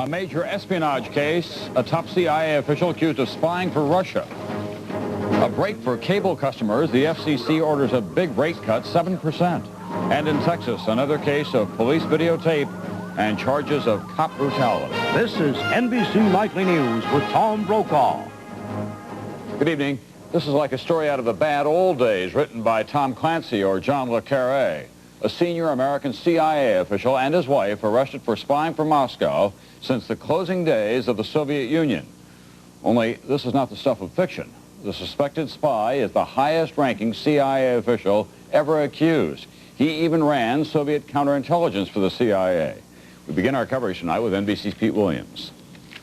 A major espionage case, a top CIA official accused of spying for Russia. A break for cable customers, the FCC orders a big rate cut, 7%. And in Texas, another case of police videotape and charges of cop brutality. This is NBC Nightly News with Tom Brokaw. Good evening. This is like a story out of the bad old days written by Tom Clancy or John le Carré, a senior American CIA official and his wife arrested for spying for Moscow since the closing days of the Soviet Union. Only this is not the stuff of fiction. The suspected spy is the highest-ranking CIA official ever accused. He even ran Soviet counterintelligence for the CIA. We begin our coverage tonight with NBC's Pete Williams.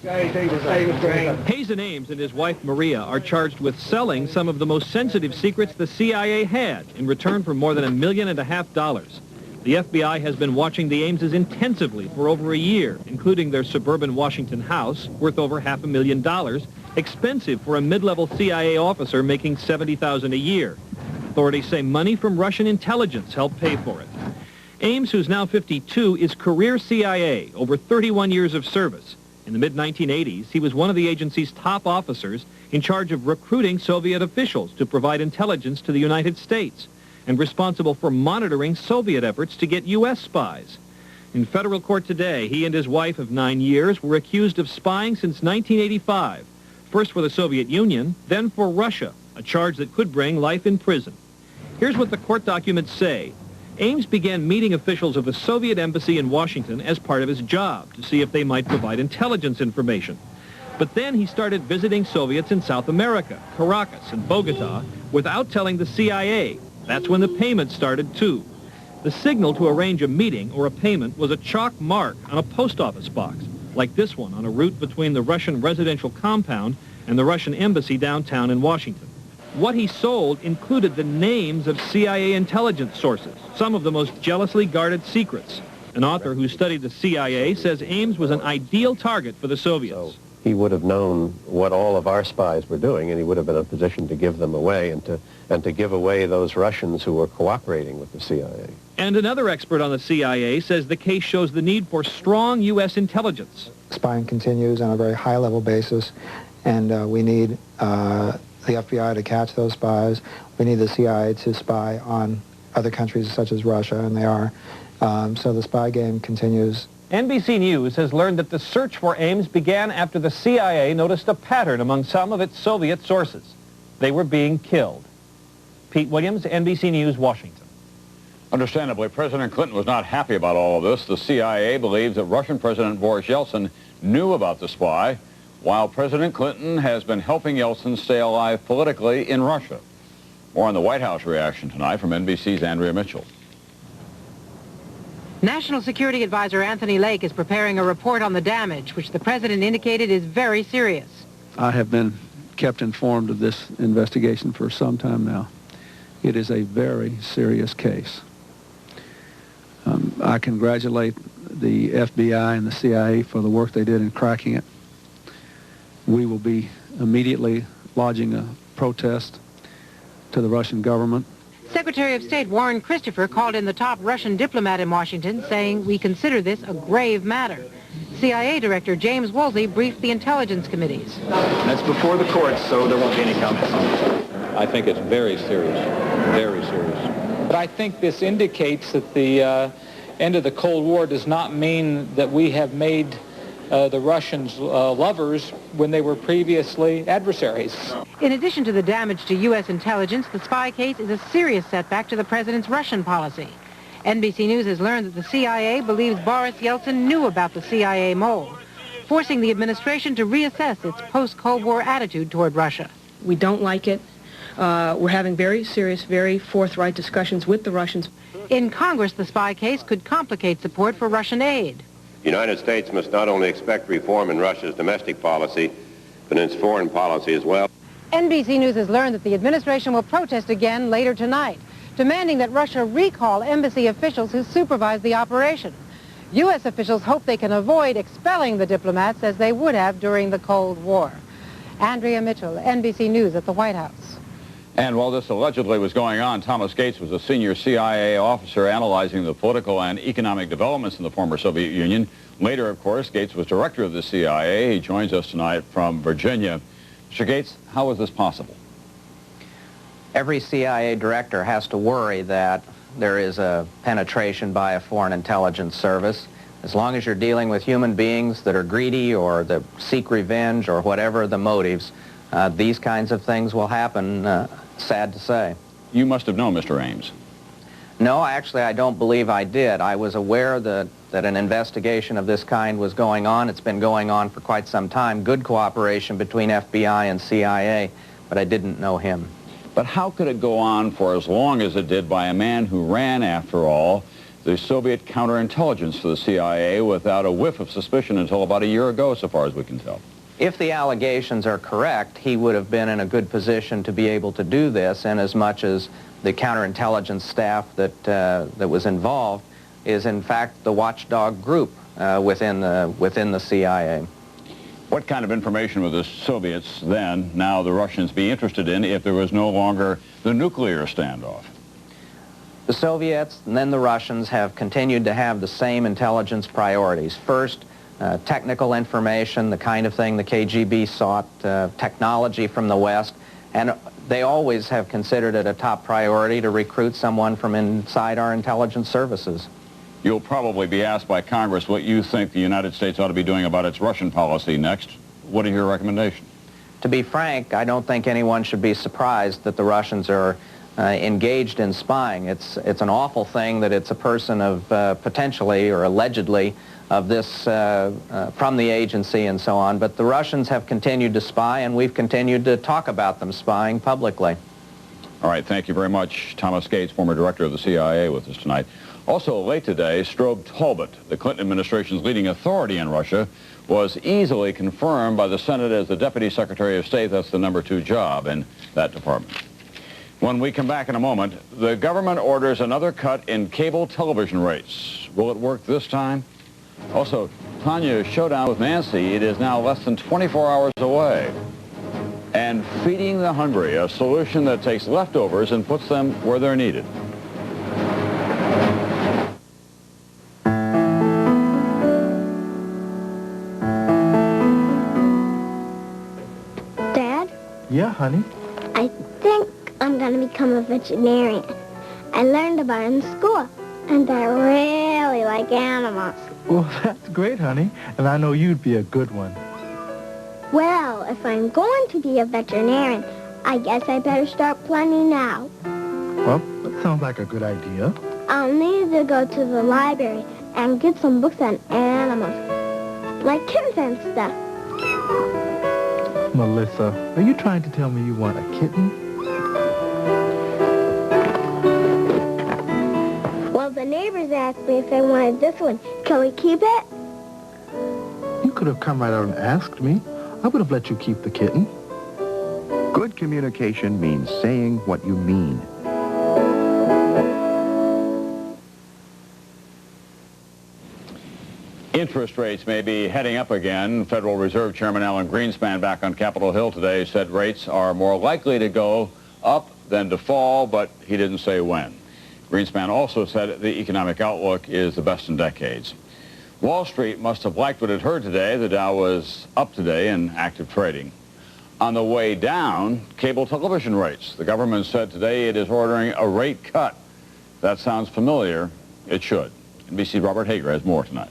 Hazen Ames and his wife Maria are charged with selling some of the most sensitive secrets the CIA had in return for more than $1.5 million. The FBI has been watching the Ameses intensively for over a year, including their suburban Washington house, worth over $500,000, expensive for a mid-level CIA officer making $70,000 a year. Authorities say money from Russian intelligence helped pay for it. Ames, who's now 52, is career CIA, over 31 years of service. In the mid-1980s, he was one of the agency's top officers in charge of recruiting Soviet officials to provide intelligence to the United States and responsible for monitoring Soviet efforts to get U.S. spies. In federal court today, he and his wife of 9 years were accused of spying since 1985, first for the Soviet Union, then for Russia, a charge that could bring life in prison. Here's what the court documents say. Ames began meeting officials of the Soviet embassy in Washington as part of his job to see if they might provide intelligence information. But then he started visiting Soviets in South America, Caracas and Bogota, without telling the CIA. That's when the payment started, too. The signal to arrange a meeting or a payment was a chalk mark on a post office box, like this one on a route between the Russian residential compound and the Russian embassy downtown in Washington. What he sold included the names of CIA intelligence sources, some of the most jealously guarded secrets. An author who studied the CIA says Ames was an ideal target for the Soviets. So he would have known what all of our spies were doing, and he would have been in a position to give them away and to give away those Russians who were cooperating with the CIA. And another expert on the CIA says the case shows the need for strong U.S. intelligence. Spying continues on a very high-level basis, and we need the FBI to catch those spies. We need the CIA to spy on other countries such as Russia, and they are. So the spy game continues. NBC News has learned that the search for Ames began after the CIA noticed a pattern among some of its Soviet sources. They were being killed. Pete Williams, NBC News, Washington. Understandably, President Clinton was not happy about all of this. The CIA believes that Russian President Boris Yeltsin knew about the spy, while President Clinton has been helping Yeltsin stay alive politically in Russia. More on the White House reaction tonight from NBC's Andrea Mitchell. National Security Advisor Anthony Lake is preparing a report on the damage, which the president indicated is very serious. I have been kept informed of this investigation for some time now. It is a very serious case. I congratulate the FBI and the CIA for the work they did in cracking it. We will be immediately lodging a protest to the Russian government. Secretary of State Warren Christopher called in the top Russian diplomat in Washington, saying, "We consider this a grave matter." CIA Director James Woolsey briefed the intelligence committees. That's before the courts, so there won't be any comments on this. I think it's very serious, very serious. But I think this indicates that the end of the Cold War does not mean that we have made the Russians lovers when they were previously adversaries. In addition to the damage to U.S. intelligence, the spy case is a serious setback to the president's Russian policy. NBC News has learned that the CIA believes Boris Yeltsin knew about the CIA mole, forcing the administration to reassess its post-Cold War attitude toward Russia. We don't like it. We're having very serious, very forthright discussions with the Russians. In Congress, the spy case could complicate support for Russian aid. The United States must not only expect reform in Russia's domestic policy, but in its foreign policy as well. NBC News has learned that the administration will protest again later tonight, demanding that Russia recall embassy officials who supervised the operation. U.S. officials hope they can avoid expelling the diplomats as they would have during the Cold War. Andrea Mitchell, NBC News at the White House. And while this allegedly was going on, Thomas Gates was a senior CIA officer analyzing the political and economic developments in the former Soviet Union. Later, of course, Gates was director of the CIA. He joins us tonight from Virginia. Mr. Gates, how is this possible? Every CIA director has to worry that there is a penetration by a foreign intelligence service. As long as you're dealing with human beings that are greedy or that seek revenge or whatever the motives, these kinds of things will happen, sad to say. You must have known Mr. Ames. No, actually, I don't believe I did. I was aware that an investigation of this kind was going on. It's been going on for quite some time. Good cooperation between FBI and CIA, but I didn't know him. But how could it go on for as long as it did by a man who ran, after all, the Soviet counterintelligence for the CIA without a whiff of suspicion until about a year ago, so far as we can tell? If the allegations are correct, he would have been in a good position to be able to do this, and as much as the counterintelligence staff that was involved is in fact the watchdog group within the CIA. What kind of information would the Soviets then, now the Russians, be interested in if there was no longer the nuclear standoff? The Soviets and then the Russians have continued to have the same intelligence priorities. First, technical information, the kind of thing the KGB sought, technology from the West, and they always have considered it a top priority to recruit someone from inside our intelligence services. You'll probably be asked by Congress what you think the United States ought to be doing about its Russian policy next. What are your recommendations? To be frank, I don't think anyone should be surprised that the Russians are engaged in spying. It's an awful thing that it's a person of potentially or allegedly of this from the agency and so on, but the Russians have continued to spy, and we've continued to talk about them spying publicly. All right, thank you very much. Thomas Gates, former director of the CIA, with us tonight. Also late today, Strobe Talbott, the Clinton administration's leading authority in Russia, was easily confirmed by the Senate as the Deputy Secretary of State. That's the #2 job in that department. When we come back in a moment, the government orders another cut in cable television rates. Will it work this time? Also, Tanya's showdown with Nancy, it is now less than 24 hours away. And feeding the hungry, a solution that takes leftovers and puts them where they're needed. Dad? Yeah, honey? I think I'm going to become a veterinarian. I learned about it in school, and I really like animals. Well, that's great, honey, and I know you'd be a good one. Well, if I'm going to be a veterinarian, I guess I better start planning now. Well, that sounds like a good idea. I'll need to go to the library and get some books on animals, like kittens and stuff. Melissa, are you trying to tell me you want a kitten? Well, the neighbors asked me if I wanted this one. Can we keep it? You could have come right out and asked me. I would have let you keep the kitten. Good communication means saying what you mean. Interest rates may be heading up again. Federal Reserve Chairman Alan Greenspan back on Capitol Hill today said rates are more likely to go up than to fall, but he didn't say when. Greenspan also said the economic outlook is the best in decades. Wall Street must have liked what it heard today. The Dow was up today in active trading. On the way down, cable television rates. The government said today it is ordering a rate cut. That sounds familiar. It should. NBC's Robert Hager has more tonight.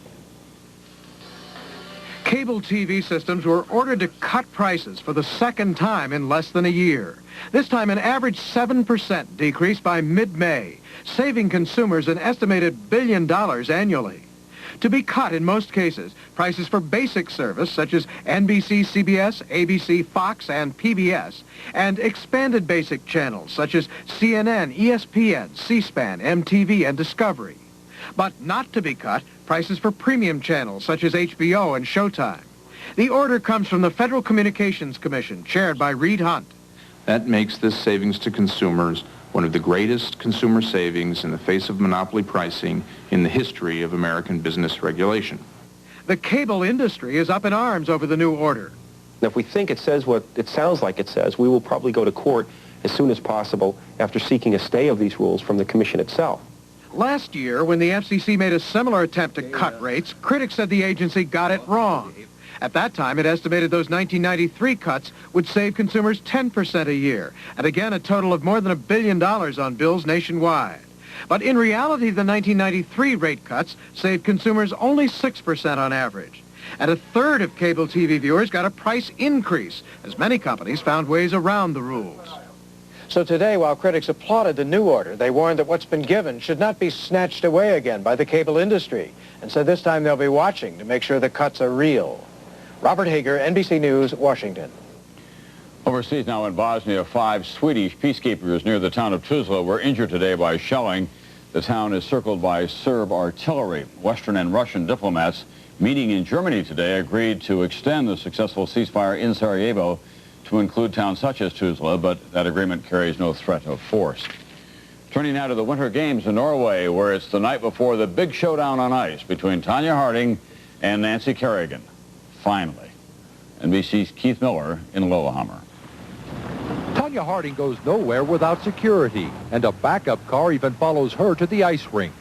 Cable TV systems were ordered to cut prices for the second time in less than a year. This time an average 7% decrease by mid-May, saving consumers an estimated $1 billion annually. To be cut in most cases, prices for basic service such as NBC, CBS, ABC, Fox, and PBS, and expanded basic channels such as CNN, ESPN, C-SPAN, MTV, and Discovery. But not to be cut, prices for premium channels such as HBO and Showtime. The order comes from the Federal Communications Commission, chaired by Reed Hunt. That makes this savings to consumers one of the greatest consumer savings in the face of monopoly pricing in the history of American business regulation. The cable industry is up in arms over the new order. If we think it says what it sounds like it says, we will probably go to court as soon as possible after seeking a stay of these rules from the Commission itself. Last year, when the FCC made a similar attempt to cut rates, critics said the agency got it wrong. At that time, it estimated those 1993 cuts would save consumers 10% a year, and again, a total of more than $1 billion on bills nationwide. But in reality, the 1993 rate cuts saved consumers only 6% on average. And a third of cable TV viewers got a price increase, as many companies found ways around the rules. So today, while critics applauded the new order, they warned that what's been given should not be snatched away again by the cable industry, and said this time they'll be watching to make sure the cuts are real. Robert Hager, NBC News, Washington. Overseas now in Bosnia, 5 Swedish peacekeepers near the town of Tuzla were injured today by shelling. The town is circled by Serb artillery. Western and Russian diplomats meeting in Germany today agreed to extend the successful ceasefire in Sarajevo to include towns such as Tuzla, but that agreement carries no threat of force. Turning now to the Winter Games in Norway, where it's the night before the big showdown on ice between Tanya Harding and Nancy Kerrigan. Finally. NBC's Keith Miller in Lillehammer. Tanya Harding goes nowhere without security, and a backup car even follows her to the ice rink.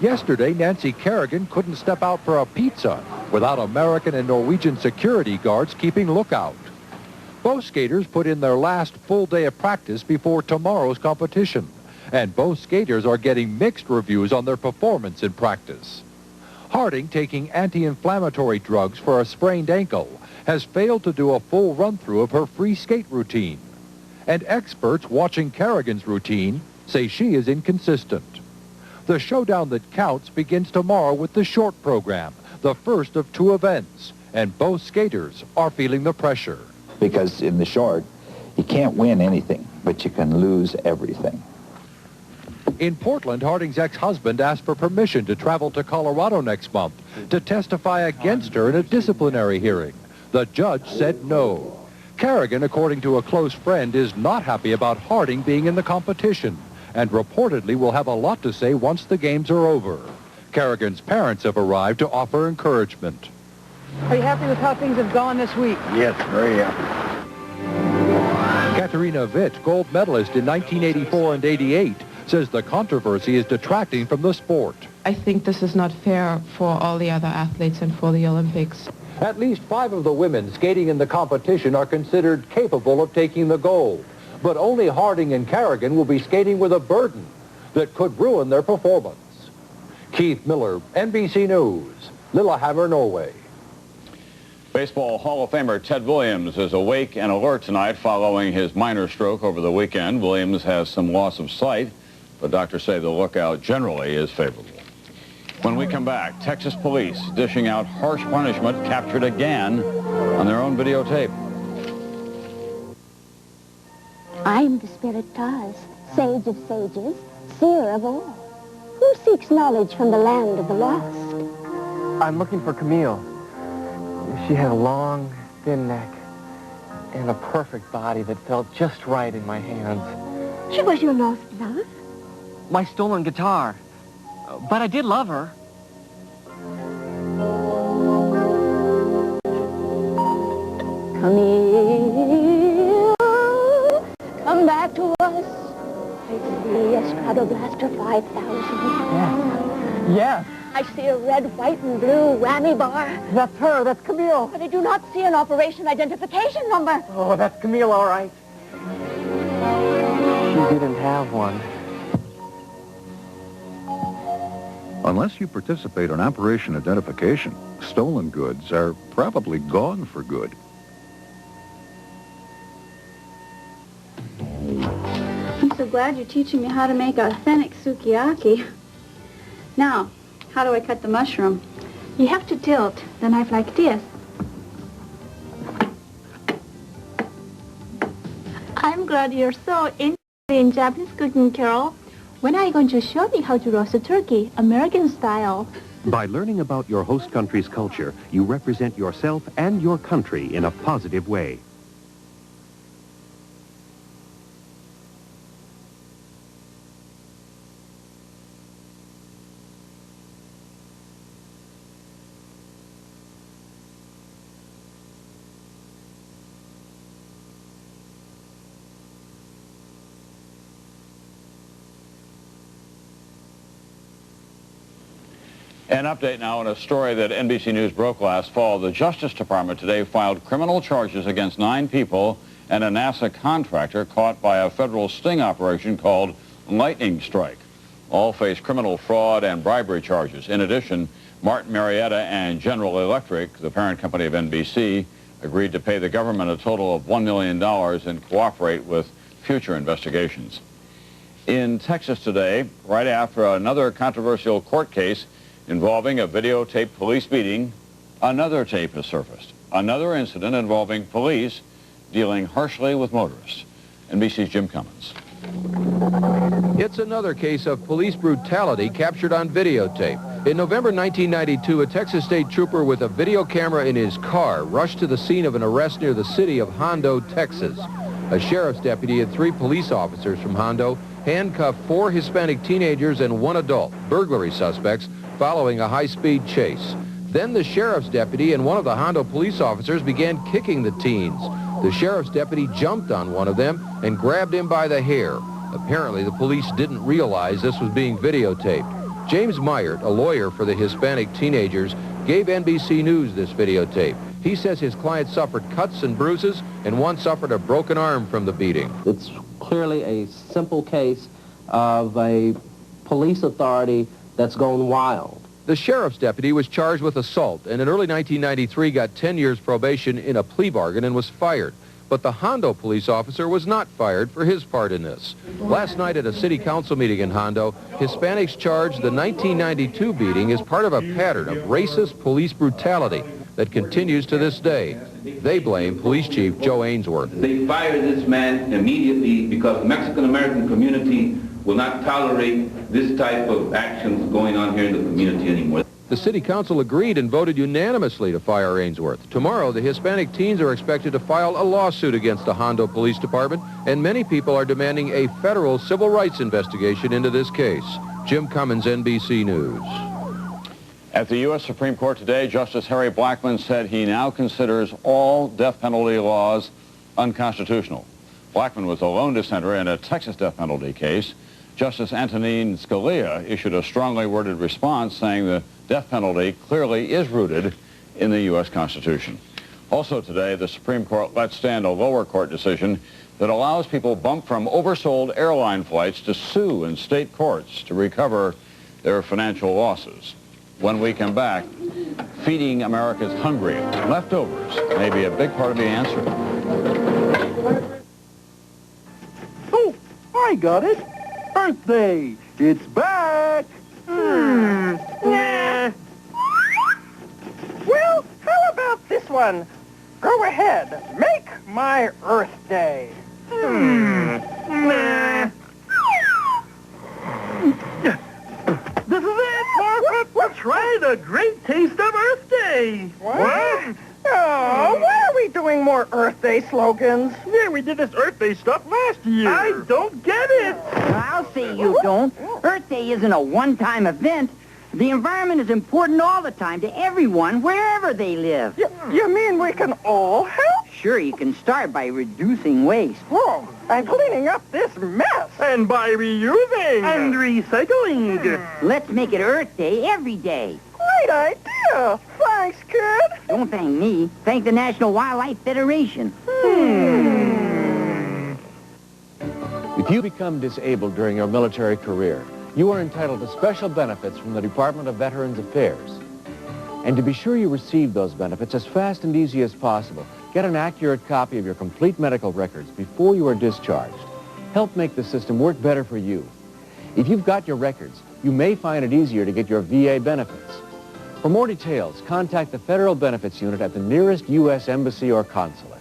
Yesterday, Nancy Kerrigan couldn't step out for a pizza without American and Norwegian security guards keeping lookout. Both skaters put in their last full day of practice before tomorrow's competition, and both skaters are getting mixed reviews on their performance in practice. Harding, taking anti-inflammatory drugs for a sprained ankle, has failed to do a full run-through of her free skate routine. And experts watching Kerrigan's routine say she is inconsistent. The showdown that counts begins tomorrow with the short program, the first of 2 events, and both skaters are feeling the pressure. Because in the short, you can't win anything, but you can lose everything. In Portland, Harding's ex-husband asked for permission to travel to Colorado next month to testify against her in a disciplinary hearing. The judge said no. Kerrigan, according to a close friend, is not happy about Harding being in the competition and reportedly will have a lot to say once the games are over. Kerrigan's parents have arrived to offer encouragement. Are you happy with how things have gone this week? Yes, very happy. Katarina Witt, gold medalist in 1984 and 88, says the controversy is detracting from the sport. I think this is not fair for all the other athletes and for the Olympics. At least 5 of the women skating in the competition are considered capable of taking the gold. But only Harding and Kerrigan will be skating with a burden that could ruin their performance. Keith Miller, NBC News, Lillehammer, Norway. Baseball Hall of Famer Ted Williams is awake and alert tonight following his minor stroke over the weekend. Williams has some loss of sight, but doctors say the lookout generally is favorable. When we come back, Texas police dishing out harsh punishment captured again on their own videotape. I am the spirit Taz, sage of sages, seer of all. Who seeks knowledge from the land of the lost? I'm looking for Camille. She had a long, thin neck and a perfect body that felt just right in my hands. She was your lost love? My stolen guitar. But I did love her. Camille, come back to us. I see a Stratoblaster 5000. Yes. I see a red, white, and blue whammy bar. That's her. That's Camille. But I do not see an operation identification number. Oh, that's Camille, all right. She didn't have one. Unless you participate in operation identification, stolen goods are probably gone for good. I'm so glad you're teaching me how to make authentic sukiyaki. Now, how do I cut the mushroom? You have to tilt the knife like this. I'm glad you're so interested in Japanese cooking, Carol. When are you going to show me how to roast a turkey, American style? By learning about your host country's culture, you represent yourself and your country in a positive way. An update now on a story that NBC News broke last fall. The Justice Department today filed criminal charges against 9 people and a NASA contractor caught by a federal sting operation called Lightning Strike. All face criminal fraud and bribery charges. In addition, Martin Marietta and General Electric, the parent company of NBC, agreed to pay the government a total of $1 million and cooperate with future investigations. In Texas today, right after another controversial court case involving a videotaped police beating, another tape has surfaced. Another incident involving police dealing harshly with motorists. NBC's Jim Cummins. It's another case of police brutality captured on videotape. In November 1992, a Texas state trooper with a video camera in his car rushed to the scene of an arrest near the city of Hondo, Texas. A sheriff's deputy and 3 police officers from Hondo handcuffed 4 Hispanic teenagers and 1 adult, burglary suspects, following a high-speed chase. Then the sheriff's deputy and one of the Hondo police officers began kicking the teens. The sheriff's deputy jumped on one of them and grabbed him by the hair. Apparently, the police didn't realize this was being videotaped. James Myert, a lawyer for the Hispanic teenagers, gave NBC News this videotape. He says his client suffered cuts and bruises and one suffered a broken arm from the beating. It's clearly a simple case of a police authority that's gone wild. The sheriff's deputy was charged with assault and in early 1993 got 10 years probation in a plea bargain and was fired. But the Hondo police officer was not fired for his part in this. Last night at a city council meeting in Hondo, Hispanics charged the 1992 beating as part of a pattern of racist police brutality that continues to this day. They blame Police Chief Joe Ainsworth. They fired this man immediately because the Mexican-American community will not tolerate this type of actions going on here in the community anymore. The city council agreed and voted unanimously to fire Ainsworth. Tomorrow, the Hispanic teens are expected to file a lawsuit against the Hondo Police Department, and many people are demanding a federal civil rights investigation into this case. Jim Cummins, NBC News. At the U.S. Supreme Court today, Justice Harry Blackmun said he now considers all death penalty laws unconstitutional. Blackmun was a lone dissenter in a Texas death penalty case. Justice Antonin Scalia issued a strongly worded response saying the death penalty clearly is rooted in the U.S. Constitution. Also today, the Supreme Court let stand a lower court decision that allows people bumped from oversold airline flights to sue in state courts to recover their financial losses. When we come back, feeding America's hungry. Leftovers may be a big part of the answer. Oh, I got it. Earth Day. It's back. Nah. Well, how about this one? Go ahead. Make my Earth Day. Nah. This is it. We're trying a great taste of Earth Day. What? Oh, why are we doing more Earth Day slogans? Yeah, we did this Earth Day stuff last year. I don't get it. I'll say you don't. Earth Day isn't a one-time event. The environment is important all the time to everyone, wherever they live. You mean we can all help? Sure, you can start by reducing waste. Oh, and cleaning up this mess. And by reusing. And recycling. Let's make it Earth Day every day. Great idea. Thanks, kid. Don't thank me. Thank the National Wildlife Federation. If you become disabled during your military career, you are entitled to special benefits from the Department of Veterans Affairs. And to be sure you receive those benefits as fast and easy as possible, get an accurate copy of your complete medical records before you are discharged. Help make the system work better for you. If you've got your records, you may find it easier to get your VA benefits. For more details, contact the Federal Benefits Unit at the nearest U.S. Embassy or consulate.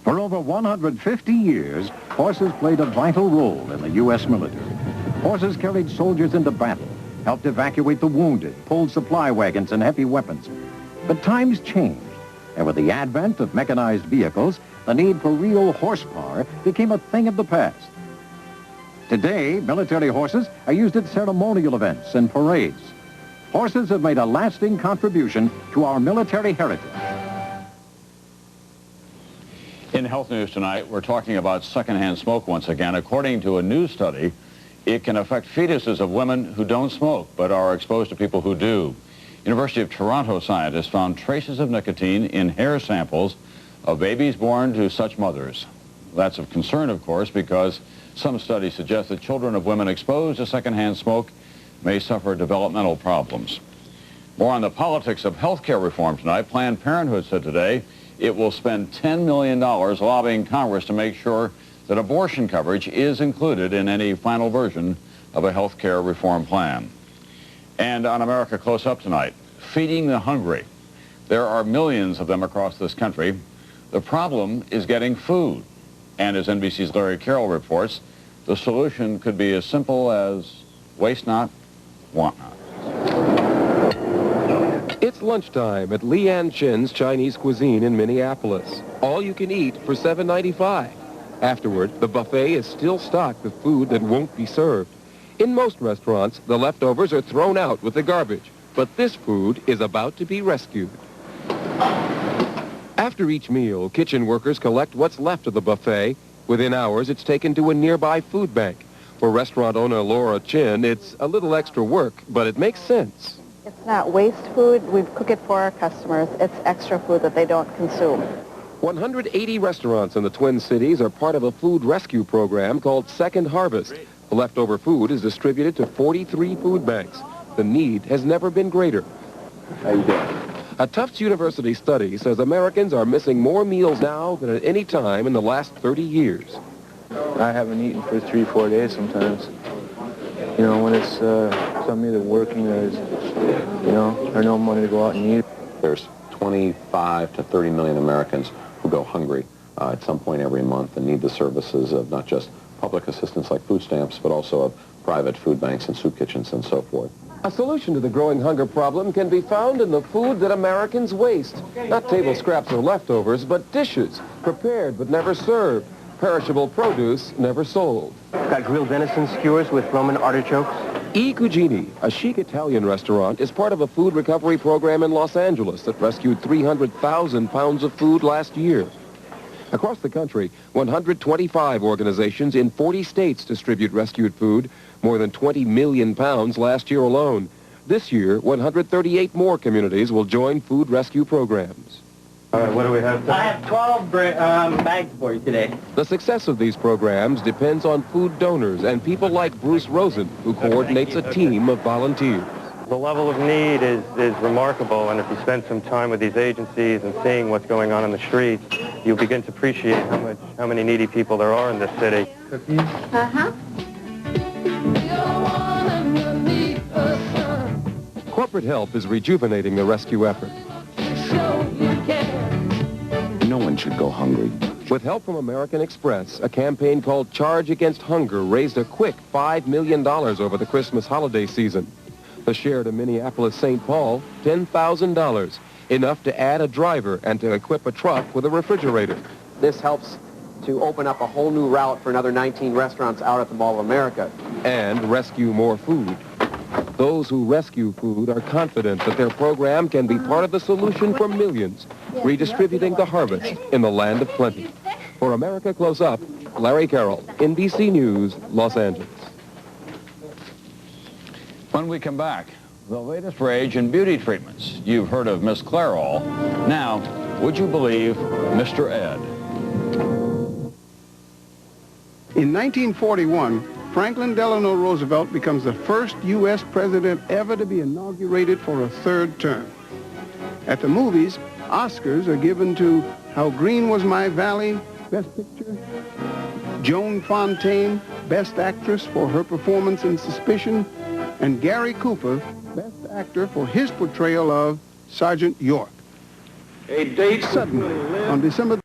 For over 150 years, horses played a vital role in the U.S. military. Horses carried soldiers into battle, helped evacuate the wounded, pulled supply wagons and heavy weapons. But times changed, and with the advent of mechanized vehicles, the need for real horsepower became a thing of the past. Today, military horses are used at ceremonial events and parades. Horses have made a lasting contribution to our military heritage. In health news tonight, we're talking about secondhand smoke once again. According to a new study, It can affect fetuses of women who don't smoke but are exposed to people who do. University of Toronto scientists found traces of nicotine in hair samples of babies born to such mothers. That's of concern, of course, because some studies suggest that children of women exposed to secondhand smoke may suffer developmental problems. More on the politics of health care reform tonight. Planned Parenthood said today it will spend $10 million lobbying Congress to make sure that abortion coverage is included in any final version of a health care reform plan. And on America Close Up tonight, feeding the hungry. There are millions of them across this country. The problem is getting food. And as NBC's Larry Carroll reports, the solution could be as simple as waste not, want not. It's lunchtime at Leanne Chin's Chinese Cuisine in Minneapolis. All you can eat for $7.95. Afterward, the buffet is still stocked with food that won't be served. In most restaurants, the leftovers are thrown out with the garbage, but this food is about to be rescued. After each meal, kitchen workers collect what's left of the buffet. Within hours, it's taken to a nearby food bank. For restaurant owner Laura Chin, it's a little extra work, but it makes sense. It's not waste food. We cook it for our customers. It's extra food that they don't consume. 180 restaurants in the Twin Cities are part of a food rescue program called Second Harvest. The leftover food is distributed to 43 food banks. The need has never been greater. How you doing? A Tufts University study says Americans are missing more meals now than at any time in the last 30 years. I haven't eaten for 3-4 days sometimes. You know, when it's I'm either working or, or no money to go out and eat. There's 25 to 30 million Americans who go hungry at some point every month and need the services of not just public assistance like food stamps, but also of private food banks and soup kitchens and so forth. A solution to the growing hunger problem can be found in the food that Americans waste. Not table scraps or leftovers, but dishes, prepared but never served, perishable produce never sold. Got grilled venison skewers with Roman artichokes. I Cugini, a chic Italian restaurant, is part of a food recovery program in Los Angeles that rescued 300,000 pounds of food last year. Across the country, 125 organizations in 40 states distribute rescued food, more than 20 million pounds last year alone. This year, 138 more communities will join food rescue programs. All right, what do we have? I have 12 bags for you today. The success of these programs depends on food donors and people like Bruce Rosen, who coordinates a team of volunteers. The level of need is remarkable, and if you spend some time with these agencies and seeing what's going on in the streets, you'll begin to appreciate how many needy people there are in this city. Cookies? Uh-huh. Corporate help is rejuvenating the rescue effort. No one should go hungry. With help from American Express, a campaign called Charge Against Hunger raised a quick $5 million over the Christmas holiday season. The share to Minneapolis-St. Paul, $10,000, enough to add a driver and to equip a truck with a refrigerator. This helps to open up a whole new route for another 19 restaurants out at the Mall of America. And rescue more food. Those who rescue food are confident that their program can be part of the solution for millions, redistributing the harvest in the land of plenty. For America Close Up, Larry Carroll, NBC News, Los Angeles. When we come back, the latest rage in beauty treatments. You've heard of Miss Clairol. Now, would you believe Mr. Ed? In 1941, Franklin Delano Roosevelt becomes the first U.S. president ever to be inaugurated for a third term. At the movies, Oscars are given to How Green Was My Valley, Best Picture, Joan Fontaine, Best Actress for her performance in Suspicion, and Gary Cooper, Best Actor for his portrayal of Sergeant York. A date suddenly on December